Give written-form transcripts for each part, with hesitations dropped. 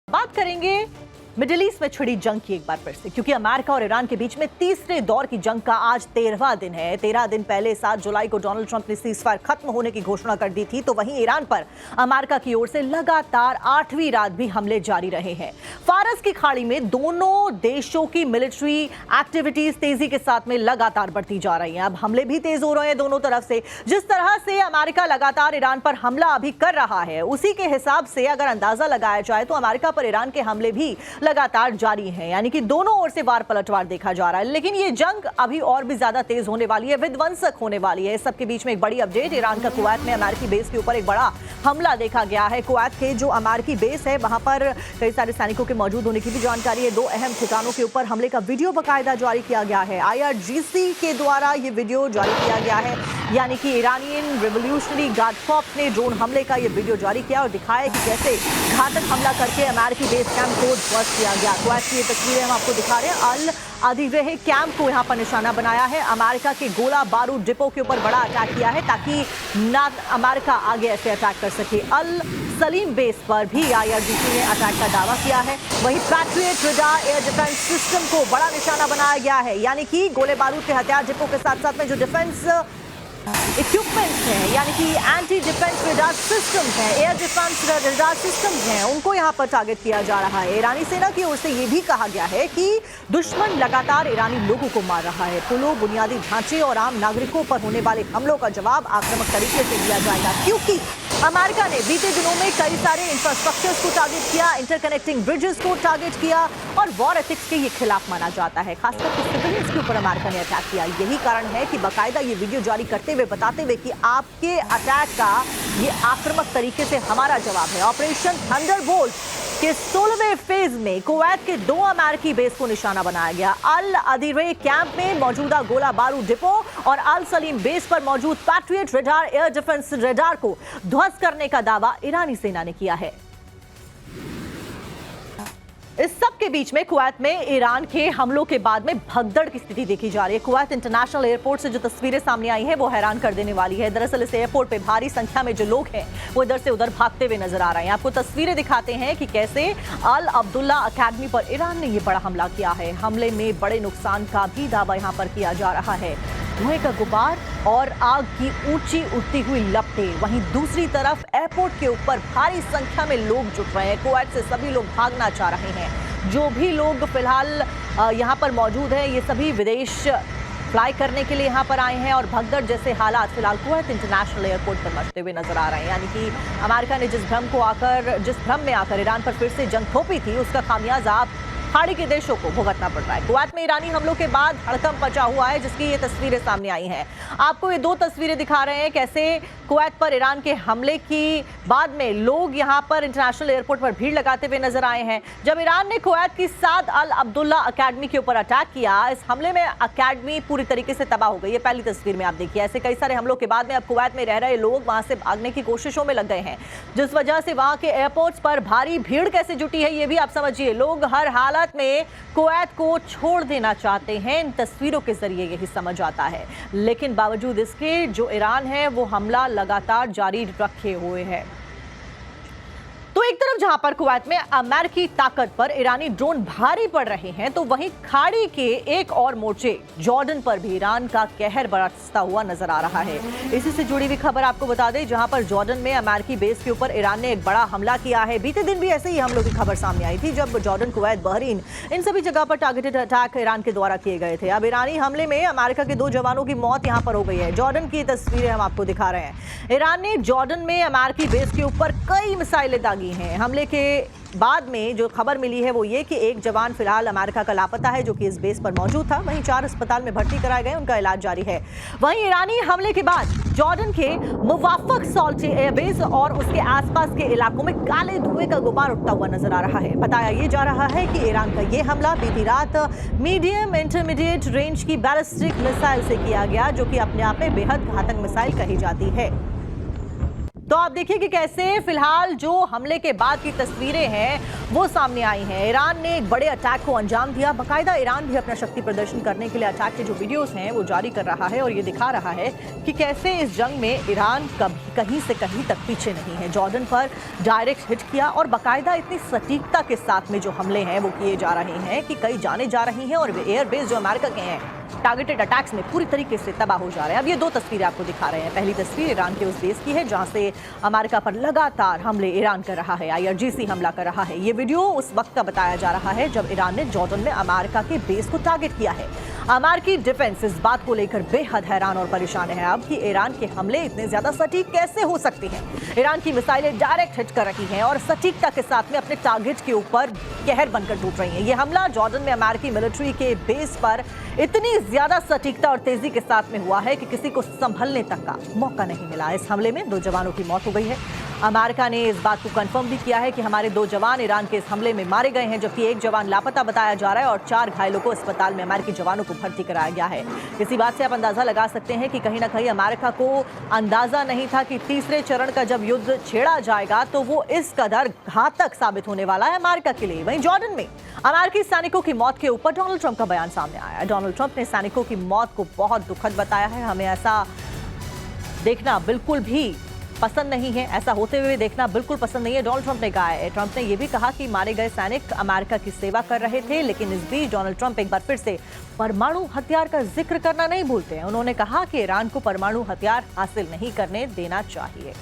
बात करेंगे middle east में छिड़ी जंग की एक बार फिर से, क्योंकि अमेरिका और ईरान के बीच में तीसरे दौर की जंग का आज 13वां दिन है। 13 दिन पहले 7 जुलाई को डोनाल्ड ट्रंप ने सीजफायर खत्म होने की घोषणा कर दी थी, तो वहीं ईरान पर अमेरिका की ओर से लगातार 8वीं रात भी हमले जारी रहे हैं। फारस की खाड़ी में दोनों देशों की मिलिट्री एक्टिविटीज तेजी के साथ में लगातार बढ़ती जा रही हैं। अब हमले भी तेज हो रहे हैं दोनों तरफ से। जिस तरह से अमेरिका लगातार ईरान पर हमला अभी कर रहा है, उसी के हिसाब से अगर अंदाजा लगाया जाए तो अमेरिका पर ईरान के हमले भी लगातार जारी हैं, यानी कि दोनों ओर से वार पलटवार देखा जा रहा है। लेकिन ये जंग अभी और भी ज्यादा तेज होने वाली है, विध्वंसक होने वाली है। सबके बीच में एक बड़ी अपडेट, ईरान का कुवैत में अमेरिकी बेस के ऊपर एक बड़ा हमला देखा गया है। कुवैत के जो अमेरिकी बेस है वहां पर कई सारे सैनिकों के मौजूद होने की भी जानकारी है। 2 अहम ठिकानों के ऊपर हमले का वीडियो बाकायदा जारी किया गया है। IRGC के द्वारा ये वीडियो जारी किया गया है, यानी कि ईरानियन रिवोल्यूशनरी गार्ड कॉर्प्स ने ड्रोन हमले का ये वीडियो जारी किया और दिखाया कि कैसे घातक हमला करके अमेरिकी बेस कैंप को ध्वस्त किया गया। कुवैत की ये तस्वीरें हम आपको दिखा रहे हैं। अल अदीवेह कैंप को यहाँ पर निशाना बनाया है। अमेरिका के गोला बारूद डिपो के ऊपर बड़ा अटैक किया है ताकि ना अमेरिका आगे ऐसे अटैक कर सके। अल सलीम बेस पर भी IRGC ने अटैक का दावा किया है। वहीं patriot radar air defence system को बड़ा निशाना बनाया गया है, यानी कि गोले बारूद के हथियार डिपो के साथ साथ में जो डिफेंस इक्विपमेंट्स हैं, यानी कि एंटी डिफेंस रडार सिस्टम्स हैं, एयर डिफेंस रडार सिस्टम्स हैं, उनको यहां पर टारगेट किया जा रहा है। ईरानी सेना की ओर से यह भी कहा गया है कि दुश्मन लगातार ईरानी लोगों को मार रहा है। पुलों, बुनियादी ढांचे और आम नागरिकों पर होने वाले हमलों का जवाब आक्रामक तरीके से दिया जाएगा, क्योंकि अमेरिका ने बीते दिनों में कई सारे इंफ्रास्ट्रक्चर्स को टारगेट किया, इंटरकनेक्टिंग ब्रिजेस को टारगेट किया और वॉर एथिक्स के ये खिलाफ माना जाता है। खासकर सिविलियंस के ऊपर अमेरिका ने अटैक किया। यही कारण है कि बाकायदा ये वीडियो जारी करते हुए बताते हुए कि आपके अटैक का ये आक्रामक तरीके से हमारा जवाब है। ऑपरेशन थंडरबोल्ट के 16वें फेज में कुवैत के 2 अमेरिकी बेस को निशाना बनाया गया। अल अदीवेह कैंप में मौजूदा गोला बारूद डिपो और अल सलीम बेस पर मौजूद patriot radar air defence radar को ध्वस्त करने का दावा ईरानी सेना ने किया है। इस सब के बीच में कुवैत में ईरान के हमलों के बाद में भगदड़ की स्थिति देखी जा रही है। कुवैत इंटरनेशनल एयरपोर्ट से जो तस्वीरें सामने आई हैं वो हैरान कर देने वाली है। दरअसल इस एयरपोर्ट पे भारी संख्या में जो लोग हैं वो इधर से उधर भागते हुए नजर आ रहे हैं। आपको तस्वीरें दिखाते हैं कि कैसे अल अब्दुल्ला अकेडमी पर ईरान ने ये बड़ा हमला किया है। हमले में बड़े नुकसान का भी दावा यहाँ पर किया जा रहा है। धुएं का गुबार और आग की ऊंची उठती हुई लपटें। वहीं दूसरी तरफ एयरपोर्ट के ऊपर भारी संख्या में लोग जुट रहे हैं। कुवैत से सभी लोग भागना चाह रहे हैं। जो भी लोग फिलहाल यहाँ पर मौजूद हैं, ये सभी विदेश फ्लाई करने के लिए यहाँ पर आए हैं और भगदड़ जैसे हालात फिलहाल कुवैत इंटरनेशनल एयरपोर्ट पर मचते हुए नजर आ रहे हैं। यानी कि अमेरिका ने जिस भ्रम में आकर ईरान पर फिर से जंग थोपी थी, उसका खामियाजा खाड़ी के देशों को भुगतना पड़ रहा है। कुवैत में ईरानी हमलों के बाद हड़कंप मचा हुआ है, जिसकी ये तस्वीरें सामने आई हैं। आपको ये 2 तस्वीरें दिखा रहे हैं कैसे कुवैत पर ईरान के हमले की बाद में लोग यहाँ पर इंटरनेशनल एयरपोर्ट पर भीड़ लगाते हुए नजर आए हैं। जब ईरान ने कुवैत की 7 अल अब्दुल्ला अकेडमी के ऊपर अटैक किया, इस हमले में अकेडमी पूरी तरीके से तबाह हो गई। ये पहली तस्वीर में आप देखिए। ऐसे कई सारे हमलों के बाद में अब कुवैत में रह रहे लोग वहां से भागने की कोशिशों में लग गए हैं, जिस वजह से वहां के एयरपोर्ट्स पर भारी भीड़ कैसे जुटी है ये भी आप समझिए। लोग हर हालत में कुवैत को छोड़ देना चाहते हैं, इन तस्वीरों के जरिए यही समझ आता है। लेकिन बावजूद इसके जो ईरान है वो हमला लगातार जारी रखे हुए है। तो एक तरफ जहां पर कुवैत में अमेरिकी ताकत पर ईरानी ड्रोन भारी पड़ रहे हैं, तो वहीं खाड़ी के एक और मोर्चे जॉर्डन पर भी ईरान का कहर बरसता हुआ नजर आ रहा है। इसी से जुड़ी हुई खबर आपको बता दें, जहां पर जॉर्डन में अमेरिकी बेस के ऊपर ईरान ने एक बड़ा हमला किया है। बीते दिन भी ऐसे ही हमलों की खबर सामने आई थी, जब जॉर्डन, कुवैत, बहरीन, इन सभी जगह पर टारगेटेड अटैक ईरान के द्वारा किए गए थे। अब ईरानी हमले में अमेरिका के 2 जवानों की मौत यहां पर हो गई है। जॉर्डन की तस्वीरें हम आपको दिखा रहे हैं। ईरान ने जॉर्डन में अमेरिकी बेस के ऊपर कई मिसाइलें दागी हैं। हमले के बाद में जो खबर मिली है वो ये कि एक जवान फिलहाल अमेरिका का लापता है, जो कि इस बेस पर मौजूद था। वहीं 4 अस्पताल में भर्ती कराए गए, उनका इलाज जारी है। वहीं ईरानी हमले के बाद जॉर्डन के मुवाफक सॉल्टी एयरबेस और उसके आसपास के इलाकों में काले धुएं का गुबार उठता हुआ नजर आ रहा है। बताया ये जा रहा है कि ईरान का ये हमला बीती रात मीडियम इंटरमीडिएट रेंज की बैलिस्टिक मिसाइल से किया गया, जो कि अपने आप में बेहद घातक मिसाइल कही जाती है। तो आप देखिए कि कैसे फिलहाल जो हमले के बाद की तस्वीरें हैं वो सामने आई हैं। ईरान ने एक बड़े अटैक को अंजाम दिया। बाकायदा ईरान भी अपना शक्ति प्रदर्शन करने के लिए अटैक के जो वीडियोस हैं वो जारी कर रहा है और ये दिखा रहा है कि कैसे इस जंग में ईरान कभी कहीं से कहीं तक पीछे नहीं है। जॉर्डन पर डायरेक्ट हिट किया और बाकायदा इतनी सटीकता के साथ में जो हमले हैं वो किए जा रहे हैं कि कई जाने जा रही हैं और एयरबेस जो अमेरिका के हैं टारगेटेड अटैक्स में पूरी तरीके से तबाह हो जा रहे हैं। अब ये दो तस्वीरें आपको दिखा रहे हैं। पहली तस्वीर ईरान के उस बेस की है जहां से अमेरिका पर लगातार हमले ईरान कर रहा है, IRGC हमला कर रहा है। ये वीडियो उस वक्त का बताया जा रहा है जब ईरान ने जॉर्डन में अमेरिका के बेस को टारगेट किया है। अमेरिकी डिफेंस इस बात को लेकर बेहद हैरान और परेशान है अब कि ईरान के हमले इतने ज्यादा सटीक कैसे हो सकते हैं। ईरान की मिसाइलें डायरेक्ट हिट कर रही हैं और सटीकता के साथ में अपने टारगेट के ऊपर कहर बनकर टूट रही हैं। ये हमला जॉर्डन में अमेरिकी मिलिट्री के बेस पर इतनी ज्यादा सटीकता और तेजी के साथ में हुआ है कि किसी को संभलने तक का मौका नहीं मिला। इस हमले में 2 जवानों की मौत हो गई है। अमेरिका ने इस बात को कंफर्म भी किया है कि हमारे 2 जवान ईरान के इस हमले में मारे गए हैं, जबकि 1 जवान लापता बताया जा रहा है और 4 घायलों को अस्पताल में अमेरिकी जवानों को भर्ती कराया गया है। इसी बात से आप अंदाजा लगा सकते हैं कि कहीं ना कहीं अमेरिका को अंदाजा नहीं था कि तीसरे चरण का जब युद्ध छेड़ा जाएगा तो वो इस कदर घातक साबित होने वाला है अमेरिका के लिए। वहीं जॉर्डन में अमेरिकी सैनिकों की मौत के ऊपर डोनाल्ड ट्रंप का बयान सामने आया है। डोनाल्ड ट्रंप ने सैनिकों की मौत को बहुत दुखद बताया है। हमें ऐसा देखना बिल्कुल भी पसंद नहीं है, ऐसा होते हुए देखना बिल्कुल पसंद नहीं है, डोनाल्ड ट्रंप ने कहा है। ट्रंप ने यह भी कहा कि मारे गए सैनिक अमेरिका की सेवा कर रहे थे, लेकिन इस बीच डोनाल्ड ट्रंप एक बार फिर से परमाणु हथियार का जिक्र करना नहीं भूलते हैं। उन्होंने कहा कि ईरान को परमाणु हथियार हासिल नहीं करने देना चाहिए।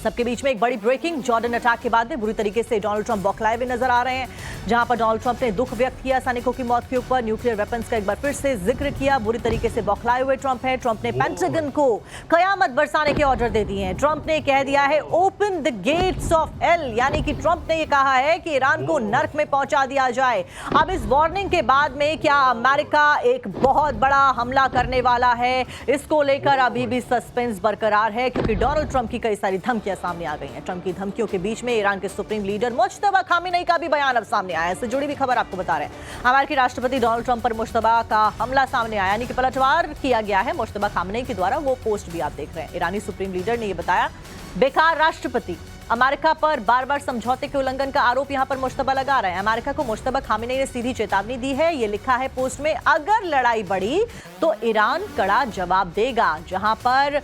सबके बीच में एक बड़ी ब्रेकिंग। जॉर्डन अटैक के बाद में बुरी तरीके से डोनाल्ड ट्रंप बौखलाए हुए नजर आ रहे हैं, जहां पर डोनाल्ड ट्रंप ने दुख व्यक्त किया सैनिकों की मौत के ऊपर। न्यूक्लियर वेपन्स का एक बार फिर से जिक्र किया। बुरी तरीके से बौखलाए हुए ट्रंप है। ट्रंप ने पेंटागन को कयामत बरसाने के ऑर्डर दे दिए हैं। ट्रंप ने कह दिया है open the gates of hell, यानी कि ट्रंप ने यह कहा है कि ईरान को नर्क में पहुंचा दिया जाए। अब इस वार्निंग के बाद में क्या अमेरिका एक बहुत बड़ा हमला करने वाला है, इसको लेकर अभी भी सस्पेंस बरकरार है, क्योंकि डोनाल्ड ट्रंप की कई सारी धमकियां सामने आ गई हैं। ट्रंप की धमकियों के बीच में ईरान के सुप्रीम लीडर मुश्तबा खामेनेई का भी बयान अब सामने आया है। इससे जुड़ी भी खबर आपको बता रहे हैं। अमेरिकी राष्ट्रपति डोनाल्ड ट्रंप पर मुश्तबा का हमला सामने आया, यानी कि पलटवार किया गया है मुश्तबा खामेनेई के द्वारा। वो पोस्ट भी आप देख रहे हैं। ईरानी सुप्रीम लीडर ने यह बताया, बेकार राष्ट्रपति अमेरिका पर बार बार समझौते के उल्लंघन का आरोप यहां पर मुश्तबा लगा रहे हैं। अमेरिका को मुश्तबा खामेनेई ने सीधी चेतावनी दी है। ये लिखा है पोस्ट में, अगर लड़ाई बढ़ी तो ईरान कड़ा जवाब देगा। जहां पर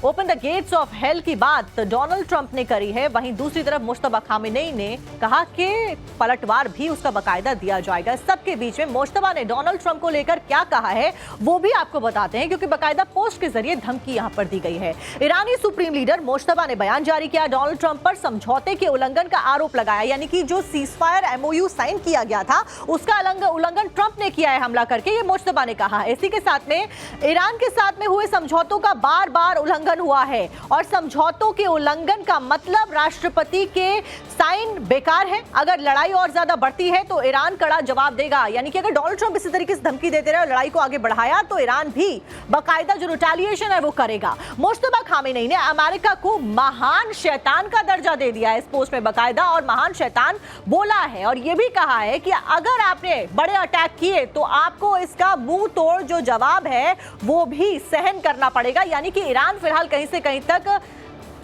open the gates of hell की बात डोनाल्ड ट्रंप ने करी है, वहीं दूसरी तरफ मुश्तबा खामेनेई ने कहा कि पलटवार भी उसका बकायदा दिया जाएगा। सबके बीच में मुश्तबा ने डोनाल्ड ट्रंप को लेकर क्या कहा है वो भी आपको बताते हैं, क्योंकि बकायदा पोस्ट के जरिए धमकी यहां पर दी गई है। ईरानी सुप्रीम लीडर मुश्तबा ने बयान जारी किया, डोनाल्ड ट्रंप पर समझौते के उल्लंघन का आरोप लगाया, यानी कि जो सीजफायर MOU साइन किया गया था उसका उल्लंघन ट्रंप ने किया है हमला करके, ये मुश्तबा ने कहा। इसी के साथ में ईरान के साथ में हुए समझौतों का बार बार उल्लंघन हुआ है और समझौतों के उल्लंघन का मतलब राष्ट्रपति के साइन बेकार है। अगर लड़ाई और ज्यादा बढ़ती है तो ईरान कड़ा जवाब देगा, यानी कि अगर डोनाल्ड ट्रंप इसी तरीके से धमकी देते रहे और लड़ाई को आगे बढ़ाया तो ईरान भी बाकायदा जो रिटेलिएशन है वो करेगा। मुश्तबा खामेनेई ने अमेरिका को महान शैतान का दर्जा दे दिया है इस पोस्ट में बाकायदा, और महान शैतान बोला है और यह भी कहा है कि अगर आपने बड़े अटैक किए तो आपको इसका मुंह तोड़ जो जवाब है वो भी सहन करना पड़ेगा। यानी कि ईरान फिलहाल कहीं से कहीं तक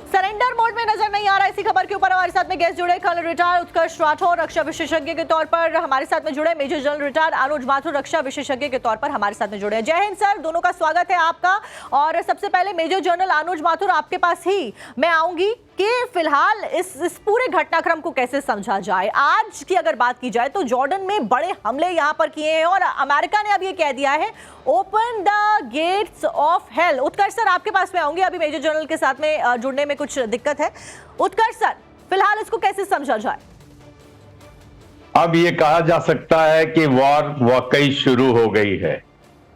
सरेंडर मोड में नजर नहीं आ रहा है। इसी खबर के ऊपर हमारे साथ में गेस्ट जुड़े कर्नल रिटायर्ड उत्कर्ष राठौर रक्षा विशेषज्ञ के तौर पर हमारे साथ में जुड़े, मेजर जनरल रिटायर्ड अनुज माथुर रक्षा विशेषज्ञ के तौर पर हमारे साथ में जुड़े। जय हिंद सर, दोनों का स्वागत है आपका। और सबसे पहले मेजर जनरल अनुज माथुर आपके पास ही मैं आऊंगी कि फिलहाल इस पूरे घटनाक्रम को कैसे समझा जाए। आज की अगर बात की जाए तो जॉर्डन में बड़े हमले यहां पर किए हैं और अमेरिका ने अब ये कह दिया है open the gates of hell. Utkarsh sir आपके पास में आऊंगी, अभी मेजर जनरल के साथ में जुड़ने में कुछ दिक्कत है। उत्कर्ष सर, फिलहाल इसको कैसे समझा जाए? अब ये कहा जा सकता है कि वॉर वाकई शुरू हो गई है।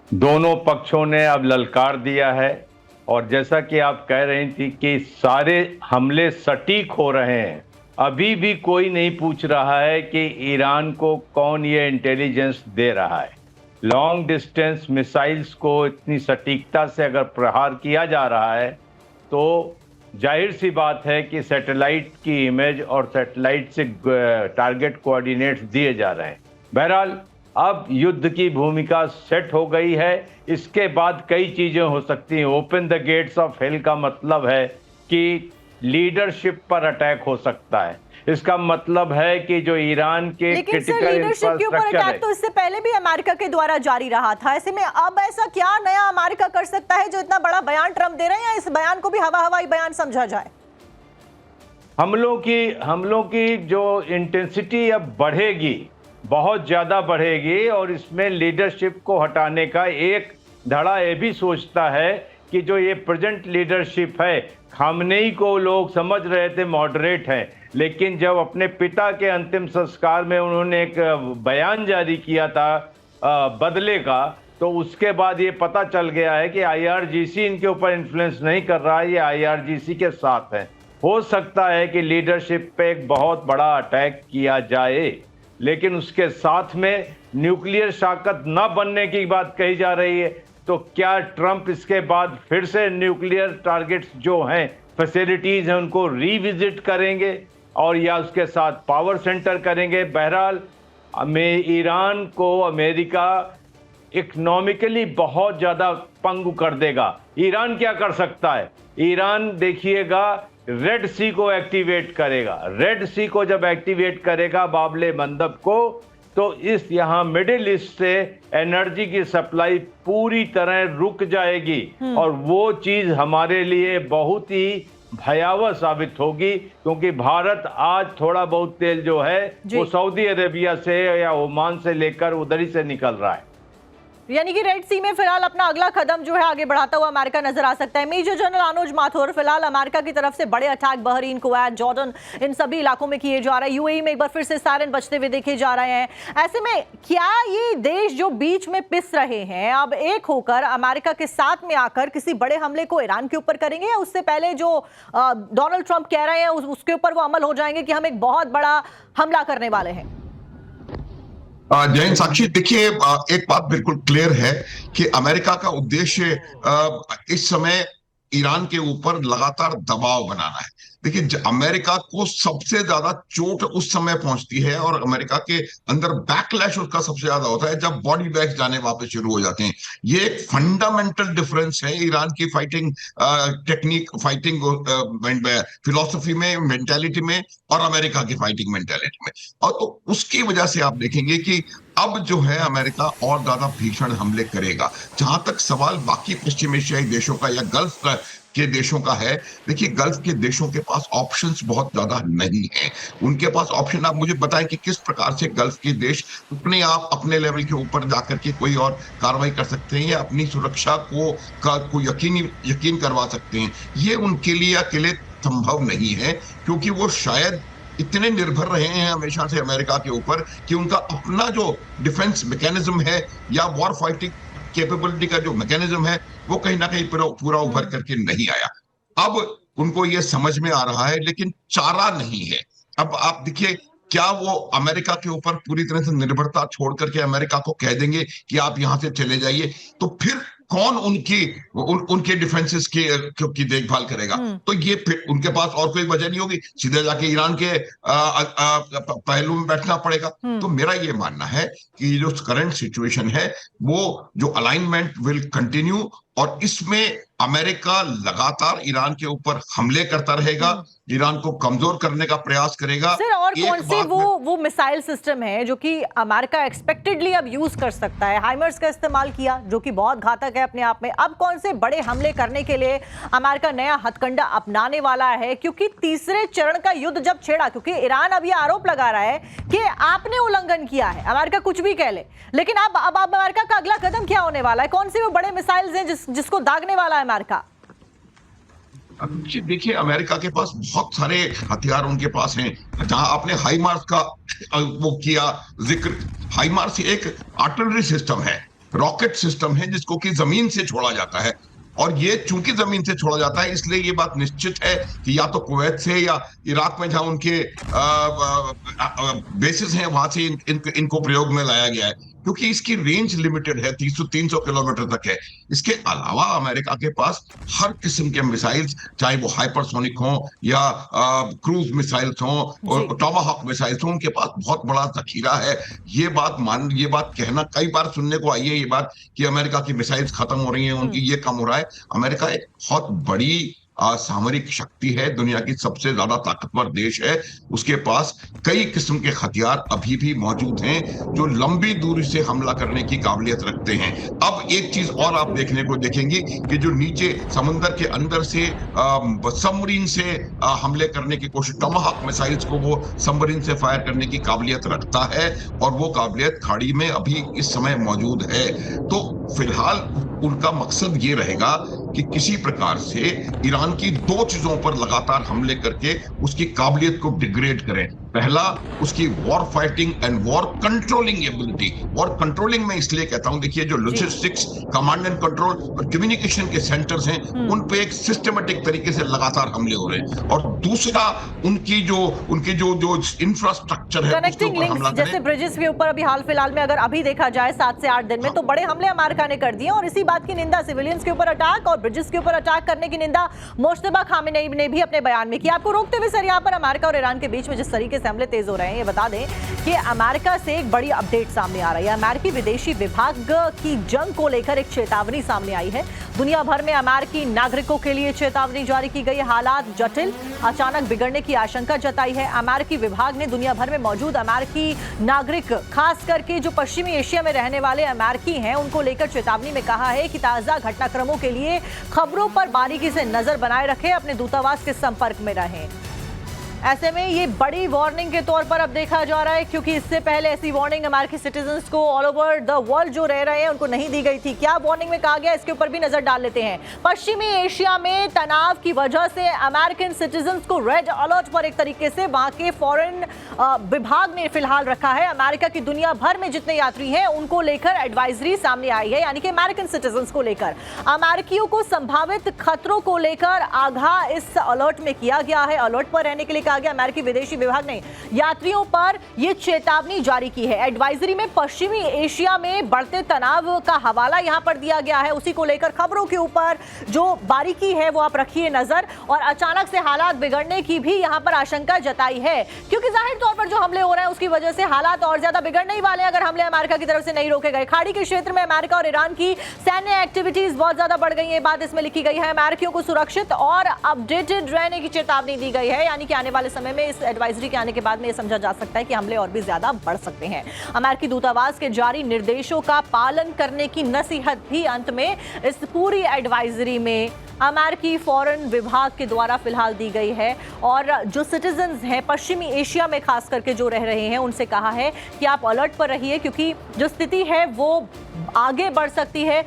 दोनों पक्षों ने अब ललकार दिया है और जैसा कि आप कह रही थी कि सारे हमले सटीक हो रहे हैं, अभी भी कोई नहीं पूछ रहा है कि ईरान को कौन ये इंटेलिजेंस दे रहा है। लॉन्ग डिस्टेंस मिसाइल्स को इतनी सटीकता से अगर प्रहार किया जा रहा है तो जाहिर सी बात है कि सैटेलाइट की इमेज और सैटेलाइट से टारगेट कोऑर्डिनेट्स दिए जा रहे हैं। बहरहाल अब युद्ध की भूमिका सेट हो गई है। इसके बाद कई चीजें हो सकती हैं। Open the gates of hell का मतलब है कि लीडरशिप पर अटैक हो सकता है। इसका मतलब है कि जो ईरान के लेकिन सर, क्रिटिकल लीडरशिप के ऊपर इंफ्रास्ट्रक्चर है, अटैक तो इससे पहले भी अमेरिका के द्वारा जारी रहा था। ऐसे में अब ऐसा क्या नया अमेरिका कर सकता है जो इतना बड़ा बयान ट्रंप दे रहे हैं, या इस बयान को भी हवाई बयान समझा जाए? हमलों की जो इंटेंसिटी अब बढ़ेगी, बहुत ज्यादा बढ़ेगी, और इसमें लीडरशिप को हटाने का एक धड़ा ये भी सोचता है कि जो ये प्रेजेंट लीडरशिप है, खामनेई को लोग समझ रहे थे मॉडरेट है, लेकिन जब अपने पिता के अंतिम संस्कार में उन्होंने एक बयान जारी किया था बदले का, तो उसके बाद ये पता चल गया है कि आईआरजीसी इनके ऊपर इन्फ्लुएंस नहीं कर रहा है, ये आईआरजीसी के साथ है। हो सकता है कि लीडरशिप पे एक बहुत बड़ा अटैक किया जाए, लेकिन उसके साथ में न्यूक्लियर ताकत न बनने की बात कही जा रही है। तो क्या ट्रंप इसके बाद फिर से न्यूक्लियर टारगेट्स जो हैं, फैसिलिटीज हैं, उनको रिविजिट करेंगे और या उसके साथ पावर सेंटर करेंगे? बहरहाल ईरान को अमेरिका इकोनॉमिकली बहुत ज्यादा पंगु कर देगा। ईरान क्या कर सकता है? ईरान देखिएगा रेड सी को एक्टिवेट करेगा। रेड सी को जब एक्टिवेट करेगा बाबले मंदब को, तो इस यहाँ मिडिल ईस्ट से एनर्जी की सप्लाई पूरी तरह रुक जाएगी, और वो चीज हमारे लिए बहुत ही भयावह साबित होगी, क्योंकि भारत आज थोड़ा बहुत तेल जो है वो सऊदी अरेबिया से या ओमान से लेकर उधर ही से निकल रहा है। यानी कि रेड सी में फिलहाल अपना अगला कदम जो है आगे बढ़ाता हुआ अमेरिका नजर आ सकता है। मेजर जनरल अनुज माथुर, फिलहाल अमेरिका की तरफ से बड़े अटैक बहरीन, कुवैत, जॉर्डन, इन सभी इलाकों में किए जा रहे हैं। यूएई में एक बार फिर से सायरन बजते हुए देखे जा रहे हैं। ऐसे में क्या ये देश जो बीच में पिस रहे हैं, अब एक होकर अमेरिका के साथ में आकर किसी बड़े हमले को ईरान के ऊपर करेंगे, या उससे पहले जो डोनाल्ड ट्रंप कह रहे हैं उसके ऊपर वो अमल हो जाएंगे कि हम एक बहुत बड़ा हमला करने वाले हैं? जय हिंद साक्षी, देखिए एक बात बिल्कुल क्लियर है कि अमेरिका का उद्देश्य इस समय ईरान के ऊपर लगातार दबाव बनाना है। देखिए, अमेरिका को सबसे ज्यादा चोट उस समय पहुंचती है और अमेरिका के अंदर बैकलैश उसका सबसे ज्यादा होता है जब बॉडी बैग्स जाने वापस शुरू हो जाते हैं। ये एक फंडामेंटल डिफरेंस है ईरान की फाइटिंग टेक्निक, फाइटिंग फिलॉसफी में, मेंटालिटी में, और अमेरिका की फाइटिंग मेंटालिटी में। और तो उसकी वजह से आप देखेंगे कि अब जो है अमेरिका और ज्यादा भीषण हमले करेगा। जहां तक सवाल बाकी पश्चिम एशियाई देशों का या गल्फ के देशों का है, देखिए गल्फ के देशों के पास ऑप्शंस बहुत ज्यादा नहीं है। उनके पास ऑप्शन, आप मुझे बताएं कि किस प्रकार से गल्फ के देश अपने आप अपने लेवल के ऊपर जाकर के कोई और कार्रवाई कर सकते हैं या अपनी सुरक्षा को यकीन करवा सकते हैं। ये उनके लिए अकेले संभव नहीं है, क्योंकि वो शायद इतने निर्भर रहे हैं हमेशा से अमेरिका के ऊपर कि उनका अपना जो डिफेंस मैकेनिज्म है या वॉर फाइटिंग कैपेबिलिटी का जो मैकेनिज्म है वो कहीं ना कहीं पूरा उभर करके नहीं आया। अब उनको ये समझ में आ रहा है, लेकिन चारा नहीं है। अब आप देखिए, क्या वो अमेरिका के ऊपर पूरी तरह से निर्भरता छोड़ करके अमेरिका को कह देंगे कि आप यहां से चले जाइए, तो फिर कौन उनके डिफेंसेस की देखभाल करेगा? तो ये उनके पास और कोई वजह नहीं होगी, सीधे जाके ईरान के पहलू में बैठना पड़ेगा। तो मेरा ये मानना है कि जो करंट सिचुएशन है वो जो अलाइनमेंट विल कंटिन्यू, और इसमें अमेरिका लगातार ईरान के ऊपर हमले करता रहेगा, ईरान को कमजोर करने का प्रयास करेगा। सर, और कौन से वो मिसाइल सिस्टम है जो कि अमेरिका एक्सपेक्टेडली अब यूज कर सकता है? हाइमर्स का इस्तेमाल किया जो कि बहुत घातक है अपने आप में। अब कौन से बड़े हमले करने के लिए अमेरिका नया हथकंडा अपनाने वाला है? क्योंकि तीसरे चरण का युद्ध जब छेड़ा, क्योंकि ईरान अब ये आरोप लगा रहा है कि आपने उल्लंघन किया है, अमेरिका कुछ भी कह ले, लेकिन अब अमेरिका का अगला कदम क्या होने वाला है? कौन से वो बड़े मिसाइल्स हैं जिसको दागने वाला है अमेरिका? देखिए, अमेरिका के पास बहुत सारे हथियार उनके पास हैं। जहां आपने हाइमार्स का वो किया जिक्र, हाइमार्स एक आर्टिलरी सिस्टम है, रॉकेट सिस्टम है जिसको कि जमीन से छोड़ा जाता है, और ये चूंकि जमीन से छोड़ा जाता है इसलिए ये बात निश्चित है कि या तो कुवैत से या इराक में जहां उनके बेसिस हैं वहां से इनको प्रयोग में लाया गया है। क्योंकि इसकी रेंज लिमिटेड है, 300 किलोमीटर तक है। इसके अलावा अमेरिका के पास हर किस्म के मिसाइल्स, चाहे वो हाइपरसोनिक हो या क्रूज मिसाइल्स हो और टॉमाहॉक मिसाइल्स हो, उनके पास बहुत बड़ा जखीरा है। ये बात कहना कई बार सुनने को आई है, ये बात कि अमेरिका की मिसाइल्स खत्म हो रही हैं, उनकी ये कम हो रहा है। अमेरिका एक बहुत बड़ी सामरिक शक्ति है, दुनिया की सबसे ज्यादा ताकतवर देश है। उसके पास कई किस्म के हथियार अभी भी मौजूद हैं जो लंबी दूरी से हमला करने की काबिलियत रखते हैं। अब एक चीज और आप देखने को देखेंगे कि जो नीचे समुद्र के अंदर से सबमरीन से हमले करने की कोशिश, टॉमाहॉक मिसाइल्स को वो सबमरीन से फायर करने की काबिलियत रखता है, और वो काबिलियत खाड़ी में अभी इस समय मौजूद है। तो फिलहाल उनका मकसद ये रहेगा कि किसी प्रकार से ईरान की दो चीजों पर लगातार हमले करके उसकी काबिलियत को डिग्रेड करें। पहला, उसकी war fighting and war controlling ability. War controlling में इसलिए कहता हूं, देखिए जो लॉजिस्टिक्स, कमांड एंड कंट्रोल और कम्युनिकेशन के सेंटर्स हैं, उन पे एक सिस्टमेटिक तरीके से लगातार हमले हो रहे हैं। और दूसरा, उनकी जो इंफ्रास्ट्रक्चर है, कनेक्टिंग लिंक्स, जैसे ब्रिजेस के ऊपर अभी हाल फिलहाल में अगर अभी देखा जाए 7 से 8 दिन में तो बड़े हमले अमेरिका ने कर दिए, और इसी बात की निंदा, सिविलियंस के ऊपर अटैक और ब्रिजेस के ऊपर अटैक करने की निंदा मुश्तबा खामेनेई ने भी अपने बयान में की। आपको रोकते हुए सर, यहाँ पर अमेरिका और ईरान के बीच में जिस तरीके से हमले तेज हो रहे हैं, ये बता दें कि अमेरिका से एक बड़ी अपडेट सामने आ रही है। अमेरिकी विदेशी विभाग की जंग को लेकर एक चेतावनी सामने आई है। दुनिया भर में अमेरिकी नागरिकों के लिए चेतावनी जारी की गई। हालात जटिल, अचानक बिगड़ने की आशंका जताई है। अमेरिकी विभाग ने दुनिया भर में मौजूद अमेरिकी नागरिक, खास करके जो पश्चिमी एशिया में रहने वाले अमेरिकी हैं, उनको लेकर चेतावनी में कहा है कि ताजा घटनाक्रमों के लिए खबरों पर बारीकी से नजर बनाए रखें, अपने दूतावास के संपर्क में रहें। ऐसे में ये बड़ी वार्निंग के तौर पर अब देखा जा रहा है, क्योंकि इससे पहले ऐसी वार्निंग अमेरिकी सिटीजन्स को ऑल ओवर द वर्ल्ड जो रह रहे हैं उनको नहीं दी गई थी। क्या वार्निंग में कहा गया, इसके ऊपर भी नजर डाल लेते हैं। पश्चिमी एशिया में तनाव की वजह से अमेरिकन सिटीजन्स को रेड अलर्ट पर एक तरीके से वहां के फॉरेन विभाग ने फिलहाल रखा है। अमेरिका की दुनिया भर में जितने यात्री हैं उनको लेकर एडवाइजरी सामने आई है, यानी कि अमेरिकन सिटीजन्स को लेकर अमेरिकियों को संभावित खतरों को लेकर आगाह इस अलर्ट में किया गया है। अलर्ट पर रहने के लिए कहा गया। अमेरिकी विदेशी विभाग ने यात्रियों पर यह चेतावनी जारी की है। एडवाइजरी में पश्चिमी एशिया में बढ़ते तनाव का हवाला यहां पर दिया गया है। उसी को लेकर खबरों के ऊपर जो बारीकी है वो आप रखिए नजर, और अचानक से हालात बिगड़ने की भी यहां पर आशंका जताई है, क्योंकि जाहिर तौर पर जो हमले हो रहे हैं उसकी वजह से हालात और ज्यादा बिगड़ने ही वाले हैं अगर हमले अमेरिका की तरफ से नहीं रोके गए। खाड़ी के क्षेत्र में अमेरिका और ईरान की सैन्य एक्टिविटीज बहुत ज्यादा बढ़ गई है, बात इसमें लिखी गई है। अमेरिकियों को सुरक्षित और अपडेटेड रहने की चेतावनी दी गई है, यानी कि आने वाले समय में इस एडवाइजरी के आने के बाद में यह समझा जा सकता है कि हमले और भी ज्यादा बढ़ सकते हैं। अमेरिकी दूतावास के जारी निर्देशों का पालन करने की नसीहत भी अंत में इस पूरी एडवाइजरी में अमेरिकी फॉरेन विभाग के द्वारा फिलहाल दी गई है। और जो सिटीजन्स हैं पश्चिमी एशिया में खास करके जो रह रहे हैं उनसे कहा है कि आप अलर्ट पर रहिए, क्योंकि जो स्थिति है वो आगे बढ़ सकती है